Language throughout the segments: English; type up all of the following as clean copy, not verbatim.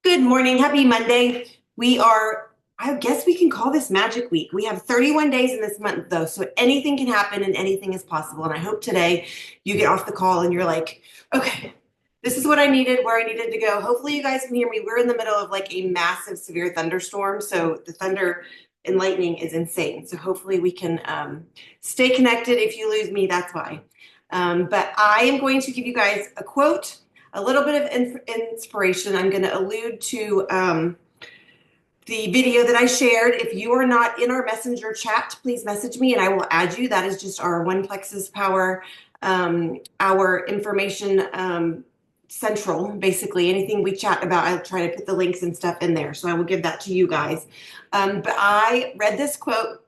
Good morning. Happy Monday. I guess we can call this Magic Week. We have 31 days in this month, though, so anything can happen and anything is possible. And I hope today you get off the call and you're like, okay, this is what I needed, where I needed to go. Hopefully, you guys can hear me. We're in the middle of like a massive, severe thunderstorm. So the thunder and lightning is insane. So hopefully, we can stay connected. If you lose me, that's why. But I am going to give you guys a quote, a little bit of inspiration. I'm going to allude to the video that I shared. If you are not in our messenger chat, please message me and I will add you. That is just our one Plexus power, our information central. Basically, anything we chat about, I'll try to put the links and stuff in there. So I will give that to you guys. But I read this quote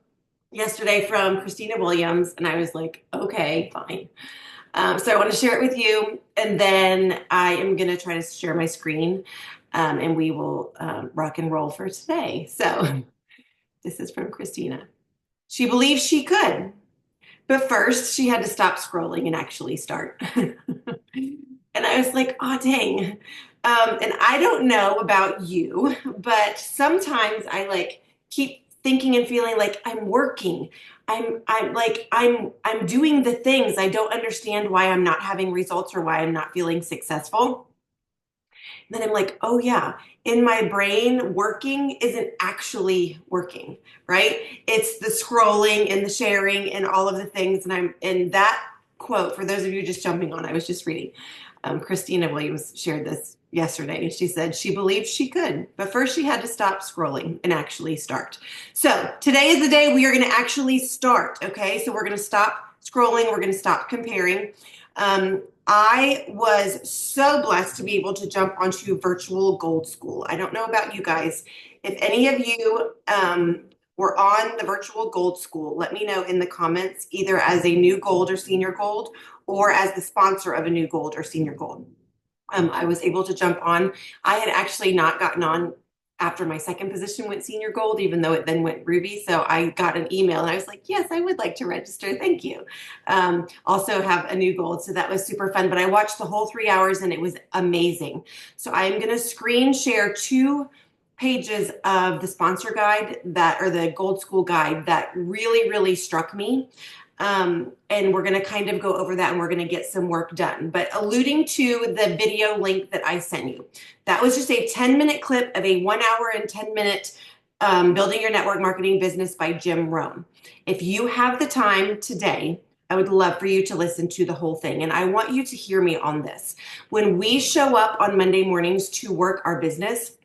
yesterday from Christina Williams, and I was like, okay, fine. So I want to share it with you, and then I am going to try to share my screen, and we will rock and roll for today. So this is from Christina. She believes she could, but first she had to stop scrolling and actually start. And I was like, oh, dang. And I don't know about you, but sometimes I like keep thinking and feeling like I'm working. I'm doing the things. I don't understand why I'm not having results or why I'm not feeling successful. And then I'm like, oh yeah, in my brain, working isn't actually working, right? It's the scrolling and the sharing and all of the things. And that quote, for those of you just jumping on, I was just reading. Christina Williams shared this yesterday, and she said she believed she could, but first she had to stop scrolling and actually start. So today is the day we are going to actually start. Okay, so we're going to stop scrolling. We're going to stop comparing. I was so blessed to be able to jump onto virtual gold school. I don't know about you guys. If any of you were on the virtual gold school, let me know in the comments, either as a new gold or senior gold, or as the sponsor of a new gold or senior gold. I was able to jump on. I had actually not gotten on after my second position went senior gold, even though it then went ruby. So I got an email and I was like, yes, I would like to register. Thank you. Also have a new gold. So that was super fun. But I watched the whole 3 hours and it was amazing. So I'm going to screen share 2 pages of the sponsor guide or the gold school guide that really, really struck me. And we're going to kind of go over that and we're going to get some work done. But alluding to the video link that I sent you, that was just a 10-minute clip of a 1 hour and 10-minute Building Your Network Marketing Business by Jim Rohn. If you have the time today, I would love for you to listen to the whole thing. And I want you to hear me on this. When we show up on Monday mornings to work our business,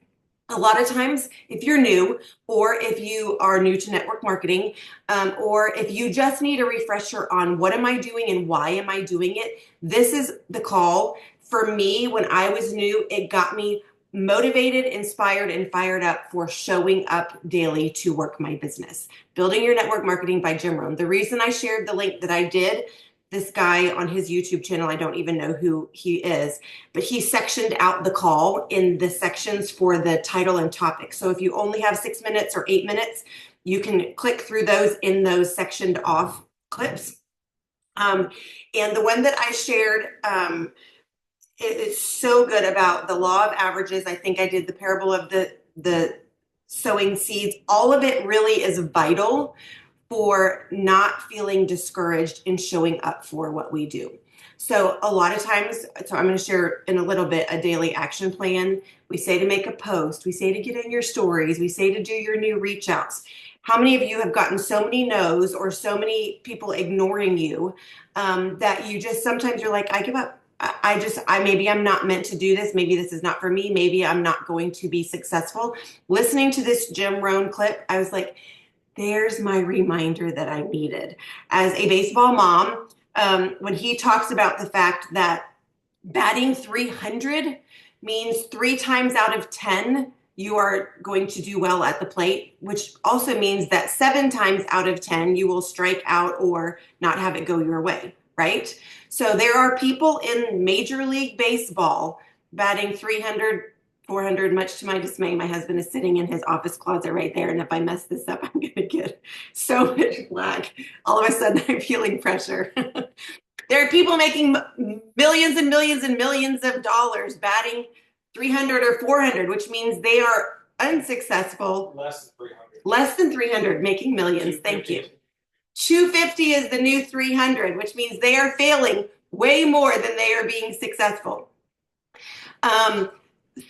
a lot of times, if you're new, or if you are new to network marketing, or if you just need a refresher on what am I doing and why am I doing it, this is the call. For me, when I was new, it got me motivated, inspired, and fired up for showing up daily to work my business. Building Your Network Marketing by Jim Rohn. The reason I shared the link that I did, this guy on his YouTube channel, I don't even know who he is, but he sectioned out the call in the sections for the title and topic. So if you only have 6 minutes or 8 minutes, you can click through those in those sectioned off clips. And the one that I shared, it is so good about the law of averages. I think I did the parable of the sowing seeds. All of it really is vital for not feeling discouraged in showing up for what we do. So a lot of times, so I'm going to share in a little bit a daily action plan. We say to make a post. We say to get in your stories. We say to do your new reach outs. How many of you have gotten so many no's or so many people ignoring you that you just, sometimes you're like, I give up. Maybe I'm not meant to do this. Maybe this is not for me. Maybe I'm not going to be successful. Listening to this Jim Rohn clip, I was like, there's my reminder that I needed. As a baseball mom, when he talks about the fact that batting 300 means 3 times out of 10, you are going to do well at the plate, which also means that 7 times out of 10, you will strike out or not have it go your way, right? So there are people in Major League Baseball batting 300, 400, much to my dismay. My husband is sitting in his office closet right there. And if I mess this up, I'm going to get so much flack. All of a sudden, I'm feeling pressure. There are people making millions and millions and millions of dollars batting 300 or 400, which means they are unsuccessful. Less than 300, making millions. Thank you. 250 is the new 300, which means they are failing way more than they are being successful.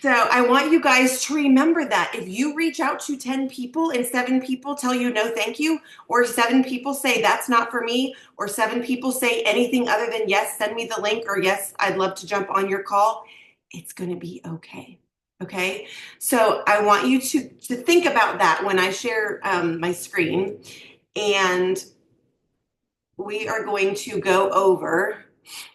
So I want you guys to remember that if you reach out to 10 people and 7 people tell you no thank you, or 7 people say that's not for me, or 7 people say anything other than yes, send me the link, or yes, I'd love to jump on your call, it's going to be okay. Okay? So I want you to think about that when I share my screen, and we are going to go over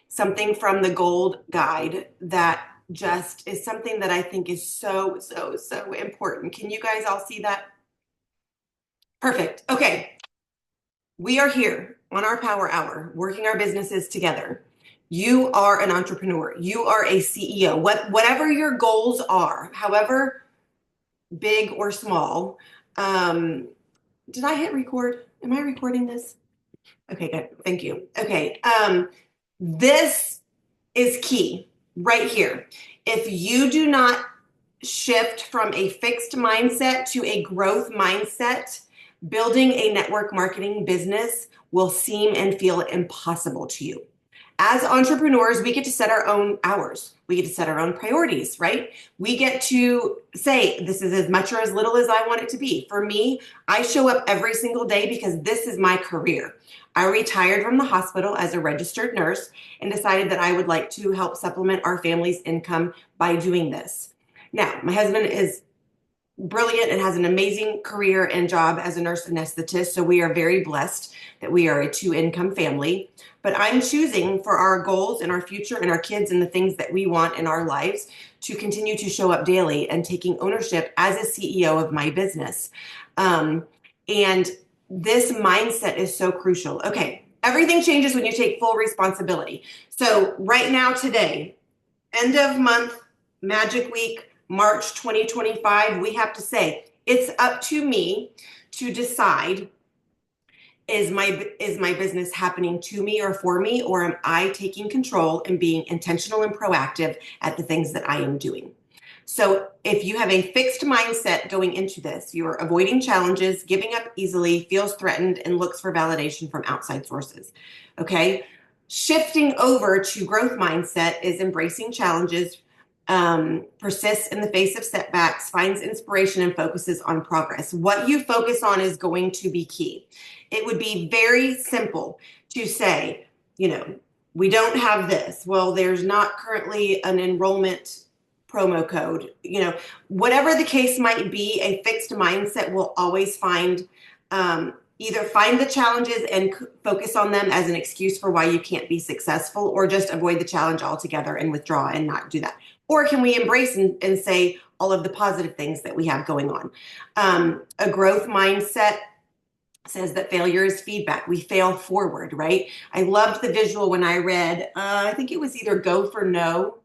something from the Gold Guide that just is something that I think is so, so, so important. Can you guys all see that? Perfect. Okay. We are here on our power hour, working our businesses together. You are an entrepreneur. You are a CEO. Whatever your goals are, however big or small. Did I hit record? Am I recording this? Okay, good. Thank you. Okay. This is key right here. If you do not shift from a fixed mindset to a growth mindset, building a network marketing business will seem and feel impossible to you. As entrepreneurs, we get to set our own hours. We get to set our own priorities, right? We get to say, this is as much or as little as I want it to be. For me, I show up every single day because this is my career. I retired from the hospital as a registered nurse and decided that I would like to help supplement our family's income by doing this. Now, my husband is brilliant and has an amazing career and job as a nurse anesthetist. So we are very blessed that we are a 2-income family. But I'm choosing for our goals and our future and our kids and the things that we want in our lives to continue to show up daily and taking ownership as a CEO of my business. And this mindset is so crucial. Okay, everything changes when you take full responsibility. So right now, today, end of month, magic week, March 2025, we have to say, it's up to me to decide, is my business happening to me or for me, or am I taking control and being intentional and proactive at the things that I am doing? So if you have a fixed mindset going into this, you're avoiding challenges, giving up easily, feels threatened, and looks for validation from outside sources. Okay? Shifting over to growth mindset is embracing challenges, persists in the face of setbacks, finds inspiration, and focuses on progress. What you focus on is going to be key. It would be very simple to say, we don't have this. Well, there's not currently an enrollment promo code. Whatever the case might be, a fixed mindset will always find either find the challenges and focus on them as an excuse for why you can't be successful, or just avoid the challenge altogether and withdraw and not do that. Or can we embrace and say all of the positive things that we have going on? A growth mindset says that failure is feedback. We fail forward, right? I loved the visual when I read, I think it was either Go for No,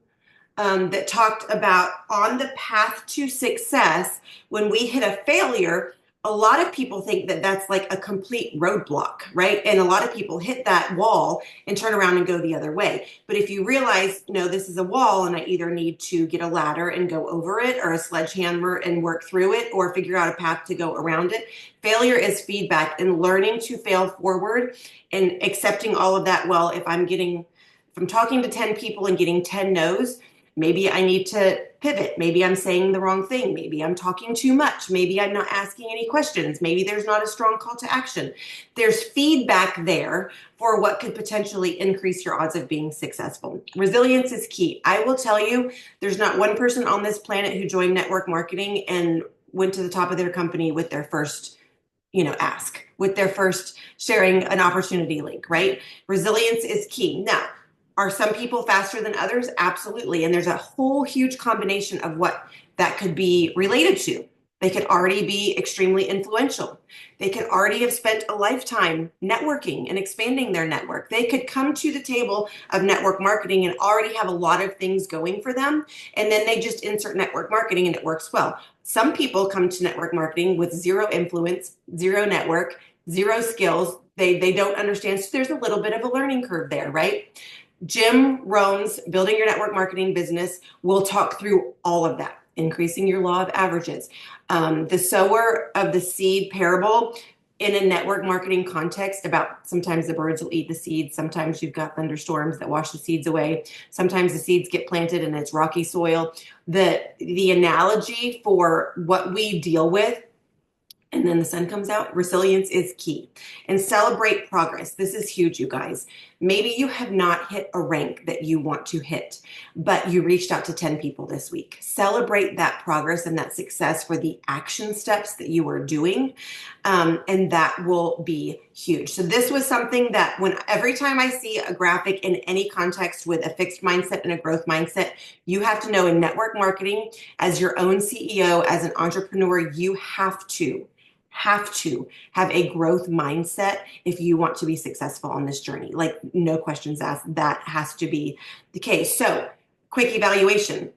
that talked about on the path to success, when we hit a failure, a lot of people think that that's like a complete roadblock, right? And a lot of people hit that wall and turn around and go the other way. But if you realize, this is a wall and I either need to get a ladder and go over it, or a sledgehammer and work through it, or figure out a path to go around it. Failure is feedback, and learning to fail forward and accepting all of that. Well, if I'm talking to 10 people and getting 10 no's, maybe I need to pivot. Maybe I'm saying the wrong thing. Maybe I'm talking too much. Maybe I'm not asking any questions. Maybe there's not a strong call to action. There's feedback there for what could potentially increase your odds of being successful. Resilience is key. I will tell you, there's not one person on this planet who joined network marketing and went to the top of their company with their first ask, with their first sharing an opportunity link, right? Resilience is key. Now, are some people faster than others? Absolutely. And there's a whole huge combination of what that could be related to. They could already be extremely influential. They could already have spent a lifetime networking and expanding their network. They could come to the table of network marketing and already have a lot of things going for them. And then they just insert network marketing and it works well. Some people come to network marketing with zero influence, zero network, zero skills. They don't understand. So there's a little bit of a learning curve there, right? Jim Rohn's Building Your Network Marketing Business will talk through all of that, increasing your law of averages. The sower of the seed parable in a network marketing context about sometimes the birds will eat the seeds. Sometimes you've got thunderstorms that wash the seeds away. Sometimes the seeds get planted and it's rocky soil. The analogy for what we deal with and then the sun comes out. Resilience is key. And celebrate progress. This is huge, you guys. Maybe you have not hit a rank that you want to hit, but you reached out to 10 people this week. Celebrate that progress and that success for the action steps that you are doing. And that will be huge. So this was something that every time I see a graphic in any context with a fixed mindset and a growth mindset, you have to know in network marketing, as your own CEO, as an entrepreneur, you have to have a growth mindset if you want to be successful on this journey. Like, no questions asked. That has to be the case. So, quick evaluation.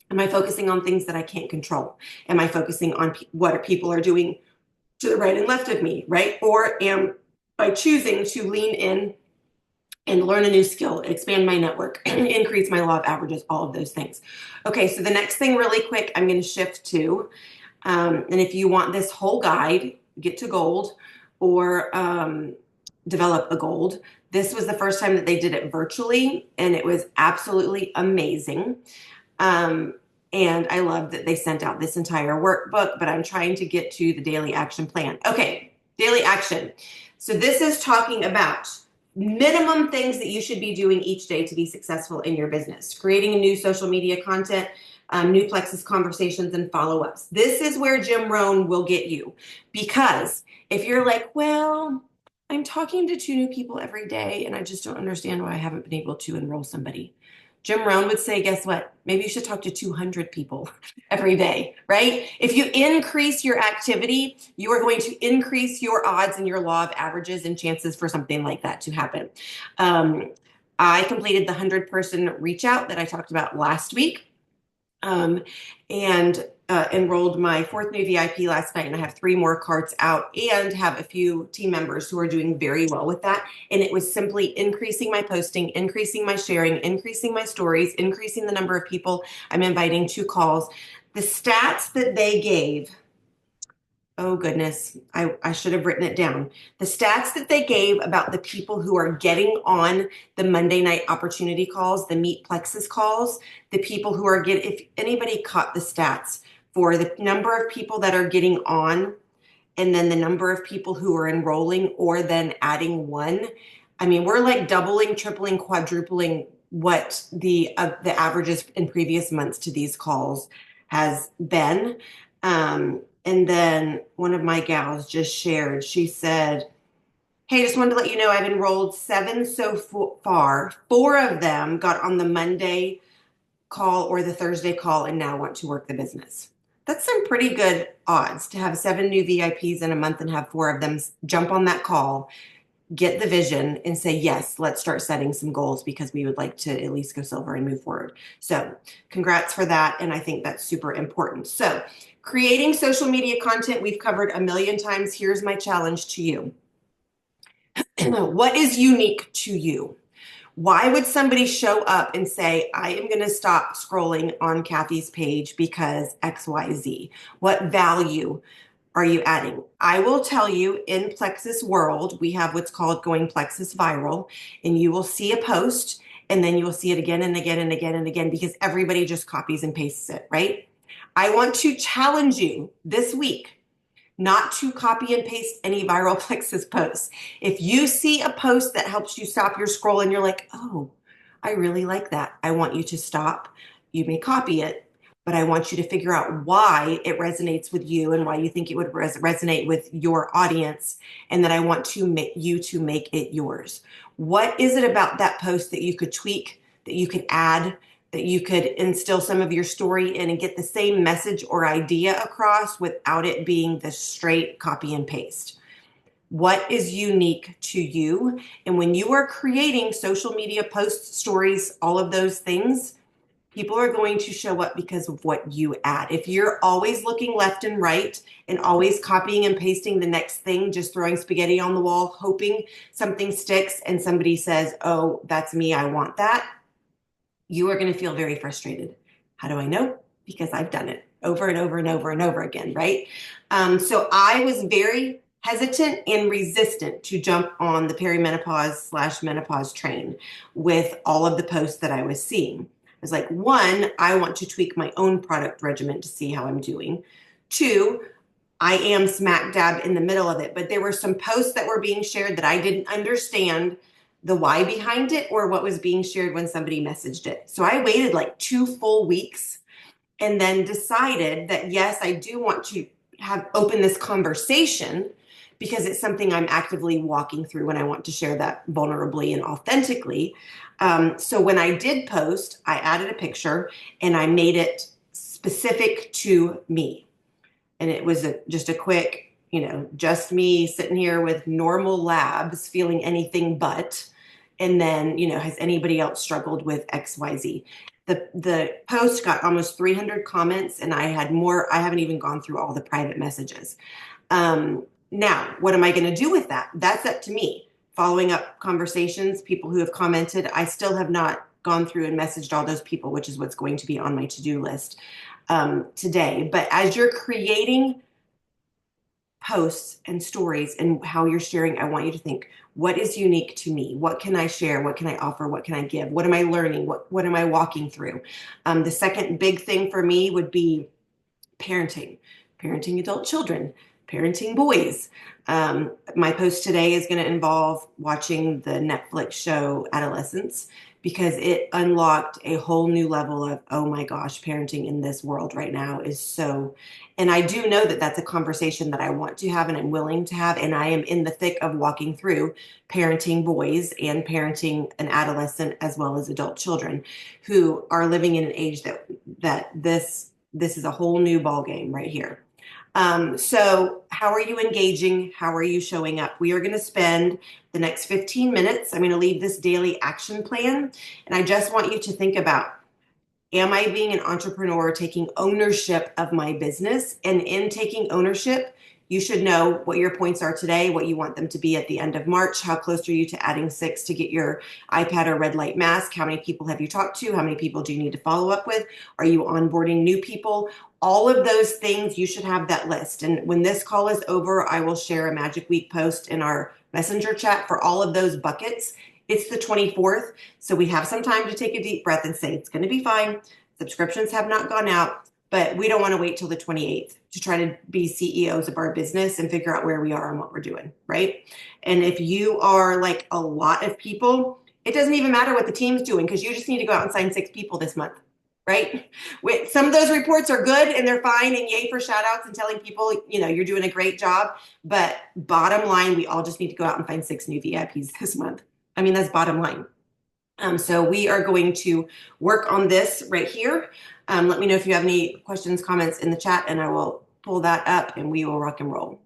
Am I focusing on things that I can't control? Am I focusing on what people are doing to the right and left of me, right? Or am I choosing to lean in and learn a new skill, expand my network, increase my law of averages, all of those things. Okay, so the next thing really quick, I'm going to shift to, and if you want this whole guide, get to gold or develop a gold. This was the first time that they did it virtually, and it was absolutely amazing. And I love that they sent out this entire workbook, but I'm trying to get to the daily action plan. Okay, daily action. So this is talking about minimum things that you should be doing each day to be successful in your business. Creating a new social media content, new Plexus conversations and follow-ups. This is where Jim Rohn will get you. Because if you're like, well, I'm talking to 2 new people every day and I just don't understand why I haven't been able to enroll somebody. Jim Rohn would say, guess what? Maybe you should talk to 200 people every day, right? If you increase your activity, you are going to increase your odds and your law of averages and chances for something like that to happen. I completed the 100-person reach out that I talked about last week. And enrolled my 4th new VIP last night, and I have 3 more carts out and have a few team members who are doing very well with that. And it was simply increasing my posting, increasing my sharing, increasing my stories, increasing the number of people I'm inviting to calls. The stats that they gave, oh goodness, I should have written it down. The stats that they gave about the people who are getting on the Monday night opportunity calls, the Meet Plexus calls, the people who are if anybody caught the stats for the number of people that are getting on and then the number of people who are enrolling or then adding one. I mean, we're like doubling, tripling, quadrupling what the averages in previous months to these calls has been. And then one of my gals just shared, she said, hey, just wanted to let you know I've enrolled 7 so far. 4 of them got on the Monday call or the Thursday call and now want to work the business. That's some pretty good odds to have 7 new VIPs in a month and have 4 of them jump on that call, get the vision and say, yes, let's start setting some goals because we would like to at least go silver and move forward. So congrats for that. And I think that's super important. So creating social media content, we've covered a million times. Here's my challenge to you. What is unique to you? Why would somebody show up and say, I am going to stop scrolling on Kathy's page because XYZ? What value are you adding? I will tell you, in Plexus world, we have what's called going Plexus viral, and you will see a post and then you will see it again and again and again and again because everybody just copies and pastes it, right? I want to challenge you this week not to copy and paste any viral Plexus posts. If you see a post that helps you stop your scroll and you're like, oh, I really like that, I want you to stop. You may copy it, but I want you to figure out why it resonates with you and why you think it would resonate with your audience, and that I want to make it yours. What is it about that post that you could tweak, that you could add, that you could instill some of your story in and get the same message or idea across without it being the straight copy and paste? What is unique to you? And when you are creating social media posts, stories, all of those things, People are going to show up because of what you add. If you're always looking left and right and always copying and pasting the next thing, just throwing spaghetti on the wall, hoping something sticks and somebody says, oh, that's me, I want that, you are going to feel very frustrated. How do I know? Because I've done it over and over and over and over again, right? So I was very hesitant and resistant to jump on the perimenopause slash menopause train with all of the posts that I was seeing. I was like, one, I want to tweak my own product regimen to see how I'm doing. Two, I am smack dab in the middle of it, but there were some posts that were being shared that I didn't understand the why behind it or what was being shared when somebody messaged it. So I waited like 2 full weeks and then decided that yes, I do want to have open this conversation because it's something I'm actively walking through when I want to share that vulnerably and authentically. So when I did post, I added a picture and I made it specific to me. And it was just a quick, just me sitting here with normal labs feeling anything but. And then, has anybody else struggled with XYZ? The post got almost 300 comments and I had more. I haven't even gone through all the private messages. Now, what am I going to do with that? That's up to me. Following up conversations, people who have commented, I still have not gone through and messaged all those people, which is what's going to be on my to-do list today. But as you're creating posts and stories and how you're sharing, I want you to think, what is unique to me? What can I share? What can I offer? What can I give? What am I learning? What am I walking through? The second big thing for me would be parenting adult children, parenting boys. My post today is going to involve watching the Netflix show Adolescence because it unlocked a whole new level of, oh my gosh, parenting in this world right now is so. And I do know that that's a conversation that I want to have and I'm willing to have. And I am in the thick of walking through parenting boys and parenting an adolescent as well as adult children who are living in an age that this is a whole new ball game right here. So how are you engaging? How are you showing up? We are going to spend the next 15 minutes. I'm going to leave this daily action plan. And I just want you to think about, am I being an entrepreneur taking ownership of my business? And in taking ownership, you should know what your points are today, what you want them to be at the end of March. How close are you to adding 6 to get your iPad or red light mask? How many people have you talked to? How many people do you need to follow up with? Are you onboarding new people? All of those things, you should have that list. And when this call is over, I will share a Magic Week post in our messenger chat for all of those buckets. It's the 24th, so we have some time to take a deep breath and say, it's going to be fine. Subscriptions have not gone out, but we don't want to wait till the 28th to try to be CEOs of our business and figure out where we are and what we're doing, right? And if you are like a lot of people, it doesn't even matter what the team's doing because you just need to go out and sign 6 people this month, right? Some of those reports are good and they're fine and yay for shout outs and telling people, you're doing a great job. But bottom line, we all just need to go out and find 6 new VIPs this month. I mean, that's bottom line. So we are going to work on this right here. Let me know if you have any questions, comments in the chat, and I will pull that up and we will rock and roll.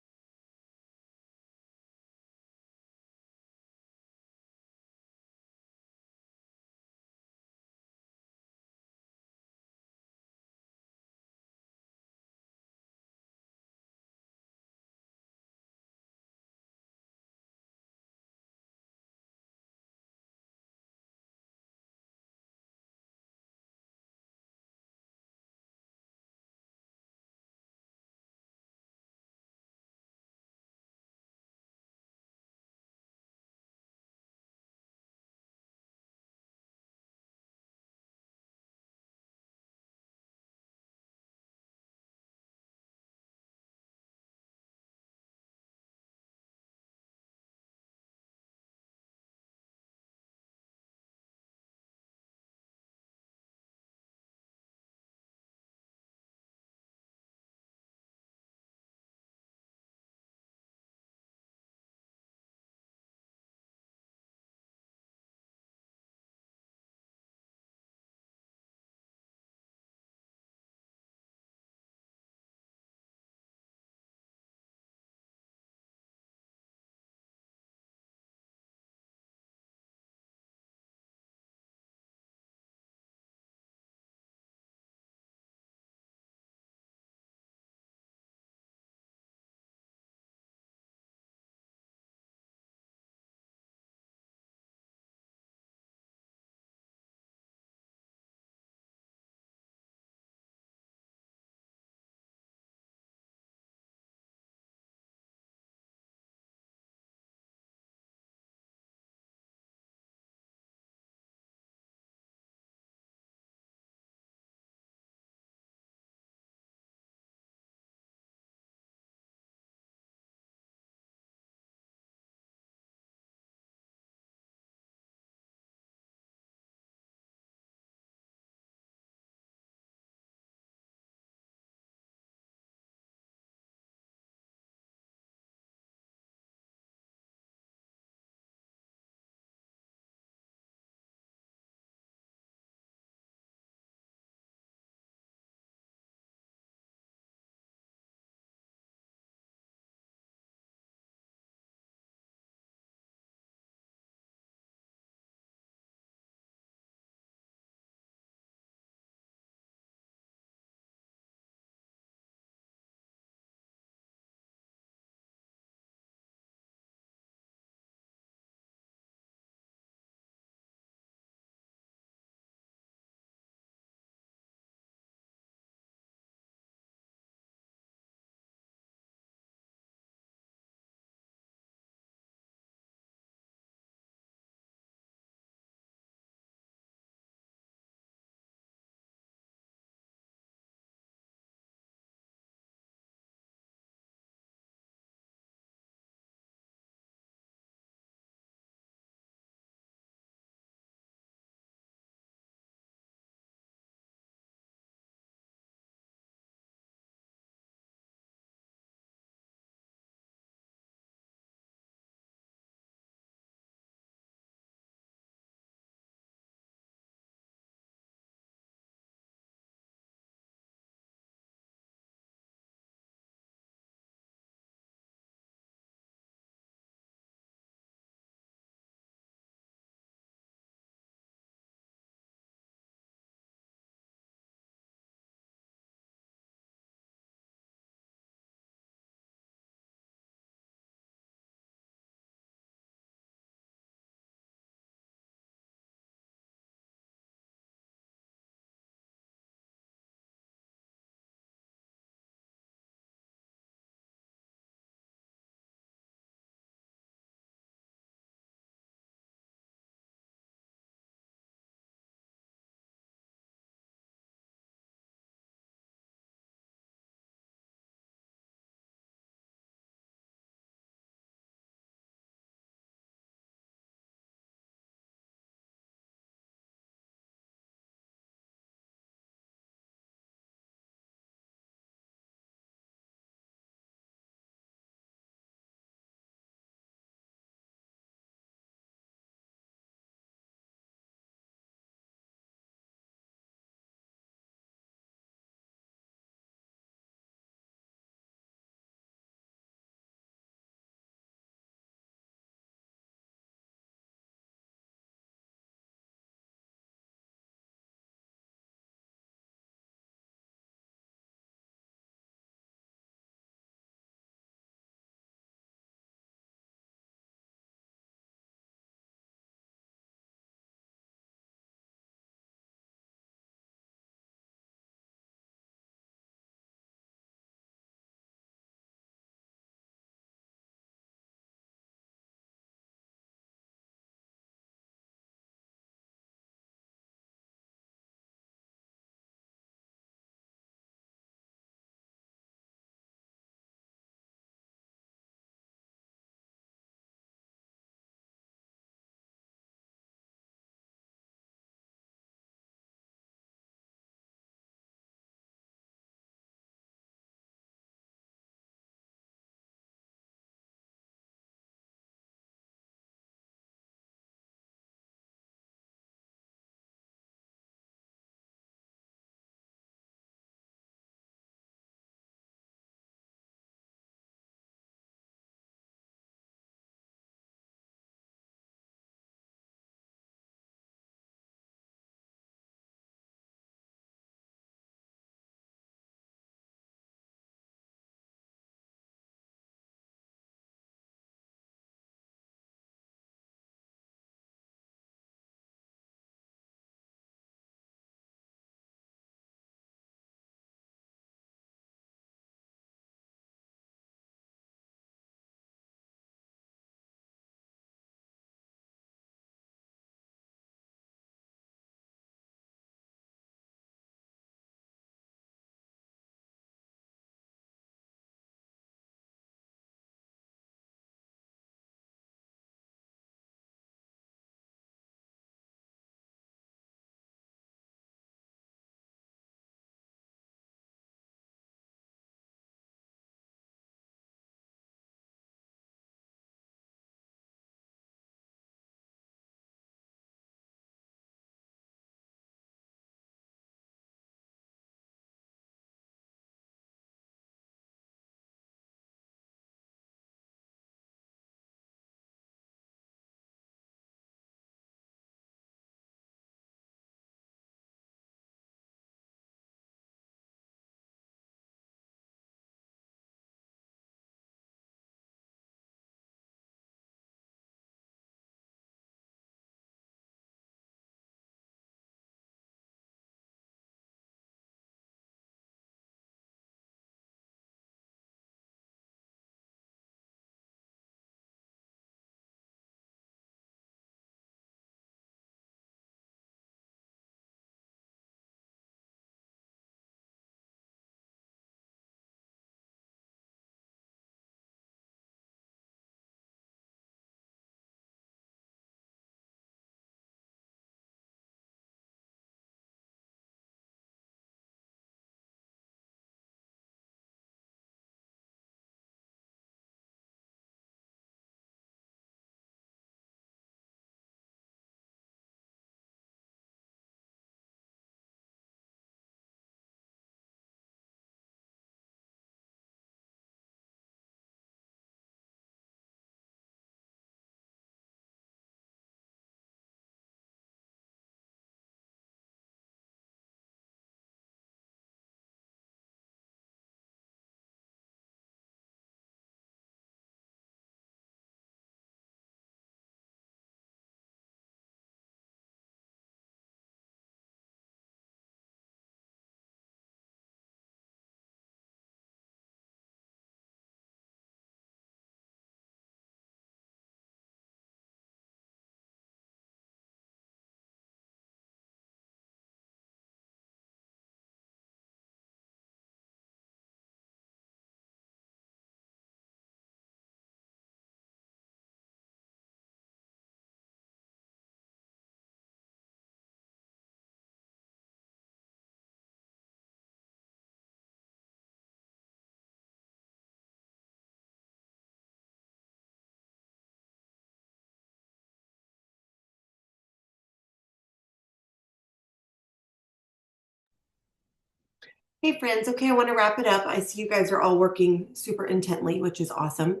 Hey friends, okay, I want to wrap it up. I see you guys are all working super intently, which is awesome.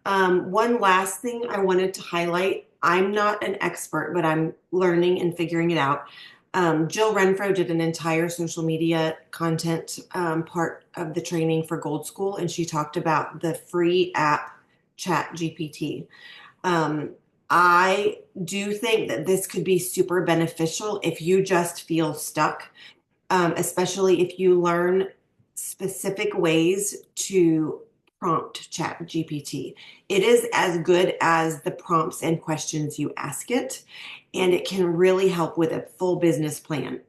One last thing I wanted to highlight. I'm not an expert, but I'm learning and figuring it out. Jill Renfro did an entire social media content part of the training for Gold School, and she talked about the free app Chat GPT. Um, I do think that this could be super beneficial if you just feel stuck, especially if you learn specific ways to prompt Chat GPT. It is as good as the prompts and questions you ask it, and it can really help with a full business plan.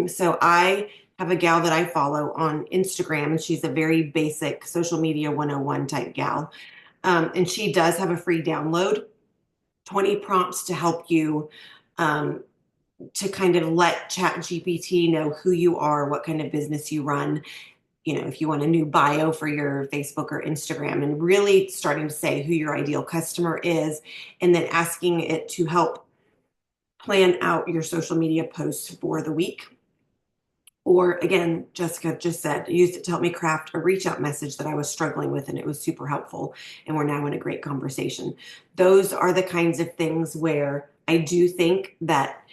So I have a gal that I follow on Instagram, and she's a very basic social media 101 type gal. And she does have a free download, 20 prompts to help you um, to kind of let Chat GPT know who you are, what kind of business you run, if you want a new bio for your Facebook or Instagram, and really starting to say who your ideal customer is, and then asking it to help plan out your social media posts for the week. Or again, Jessica just said, used it to help me craft a reach out message that I was struggling with, and it was super helpful. And we're now in a great conversation. Those are the kinds of things where I do think that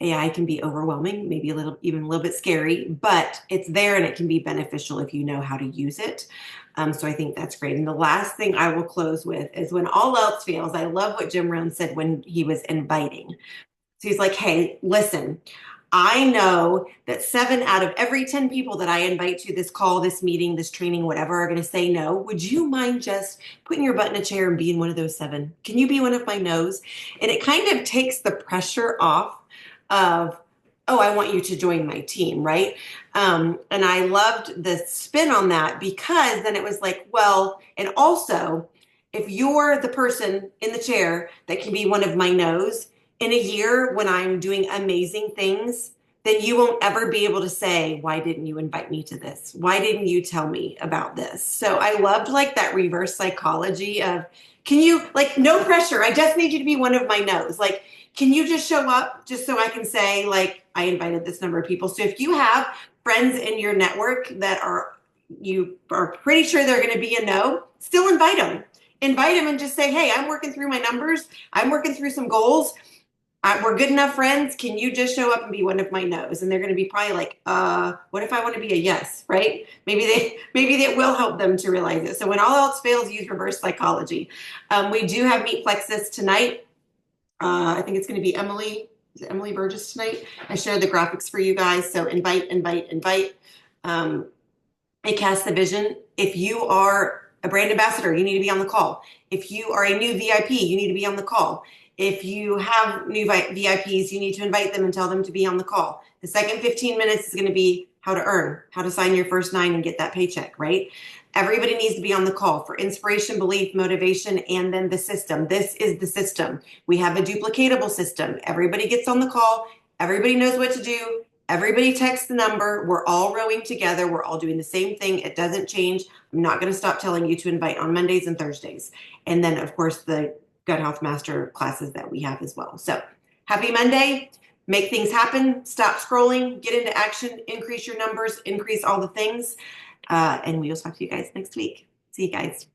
AI can be overwhelming, maybe even a little bit scary, but it's there and it can be beneficial if you know how to use it. So I think that's great. And the last thing I will close with is when all else fails, I love what Jim Rohn said when he was inviting. So he's like, hey, listen, I know that 7 out of every 10 people that I invite to this call, this meeting, this training, whatever, are going to say no. Would you mind just putting your butt in a chair and being one of those 7? Can you be one of my no's? And it kind of takes the pressure off of, oh, I want you to join my team, right? And I loved the spin on that, because then it was like, well, and also, if you're the person in the chair that can be one of my no's, in a year when I'm doing amazing things, then you won't ever be able to say, why didn't you invite me to this? Why didn't you tell me about this? So I loved like that reverse psychology of, can you, like, no pressure. I just need you to be one of my no's. Like, can you just show up just so I can say, like, I invited this number of people. So if you have friends in your network that you are pretty sure they're going to be a no, still invite them. Invite them and just say, hey, I'm working through my numbers. I'm working through some goals. We're good enough friends. Can you just show up and be one of my no's? And they're going to be probably like, what if I want to be a yes, right? Maybe that will help them to realize it. So when all else fails, use reverse psychology. We do have Meet Plexus tonight. I think it's going to be Emily Burgess tonight. I shared the graphics for you guys. So invite, invite, invite. It casts the vision. If you are a brand ambassador, you need to be on the call. If you are a new VIP, you need to be on the call. If you have new VIPs, you need to invite them and tell them to be on the call. The second 15 minutes is going to be how to earn, how to sign your first 9 and get that paycheck, right? Everybody needs to be on the call for inspiration, belief, motivation, and then the system. This is the system. We have a duplicatable system. Everybody gets on the call. Everybody knows what to do. Everybody texts the number. We're all rowing together. We're all doing the same thing. It doesn't change. I'm not going to stop telling you to invite on Mondays and Thursdays. And then, of course, the Gut Health Master classes that we have as well. So happy Monday. Make things happen. Stop scrolling. Get into action. Increase your numbers. Increase all the things. And we will talk to you guys next week. See you guys.